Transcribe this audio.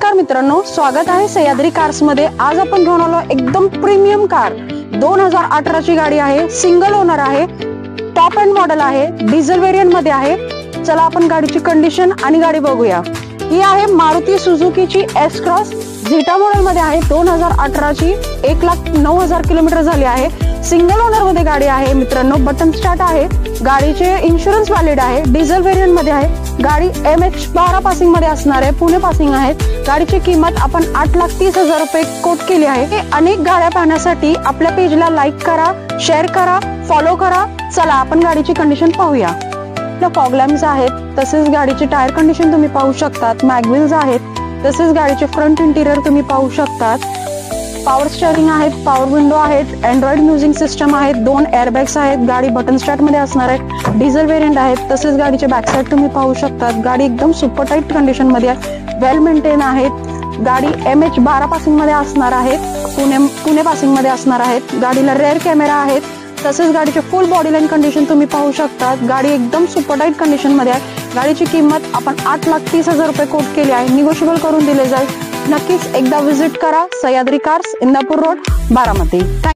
नमस्कार मित्रांनो, स्वागत आहे सह्याद्री कार्स मध्ये। आज आपण घेऊन आलो एकदम प्रीमियम कार 2018 ची गाडी आहे, सिंगल ओनर आहे, टॉप एंड मॉडेल आहे, डिझेल वेरियंट मध्ये आहे। चला आपण गाडीची कंडिशन आणि गाडी बघूया। ही आहे मारुती सुझुकीची एस क्रॉस, झिटा मॉडेल मध्ये आहे, 2018 ची, 1,09,000 किलोमीटर झाली आहे। सिंगल ओनर मध्ये गाडी आहे मित्रांनो, बटन स्टार्ट आहे। गाडीचे इन्शुरन्स व्हॅलिड आहे, डिझेल वेरियंट मध्ये आहे। गाडी MH12 पासिंग मध्ये असणार आहे, पुणे पासिंग आहे। गाडीची किंमत आपण 8,30,000 रुपये कोट केली आहे। अनेक गाड्या पाहण्यासाठी आपल्या पेजला लाईक करा, शेअर करा, फॉलो करा। चला आपण गाडीची कंडिशन पाहूया। फॉग लॅम्प्स आहेत, तसेच गाडीची टायर कंडिशन तुम्ही पाहू शकतात। मॅगव्हील्स आहेत, तसेच गाडीचे फ्रंट इंटिरियर तुम्ही पाहू शकतात। पॉवर स्टीअरिंग आहेत, पॉवर विंडो आहेत, अँड्रॉइड म्युझिक सिस्टम आहेत, 2 एअरबॅग्स आहेत। गाडी बटन स्टार्ट मध्ये असणार आहे, डिझेल वेरियंट आहेत। तसेच गाडीचे बॅक साइड तुम्ही पाहू शकतात। गाडी एकदम सुपर टाईट कंडिशन मध्ये आहे, वेल मेंटेन आहेत। गाडी MH12 पासिंग मध्ये असणार आहे, पुणे पासिंग मध्ये असणार आहेत। गाडीला रेअर कॅमेरा आहेत, तसेच गाडीचे फुल बॉडी लाईन कंडिशन तुम्ही पाहू शकतात। गाडी एकदम सुपर टाईट कंडिशन मध्ये आहे। गाडीची किंमत आपण 8,30,000 रुपये कोट केली आहे, निगोशिएबल करून दिले जाईल। नक्कीच एकदा व्हिजिट करा सह्याद्री कार्स, इंदापूर रोड, बारामती।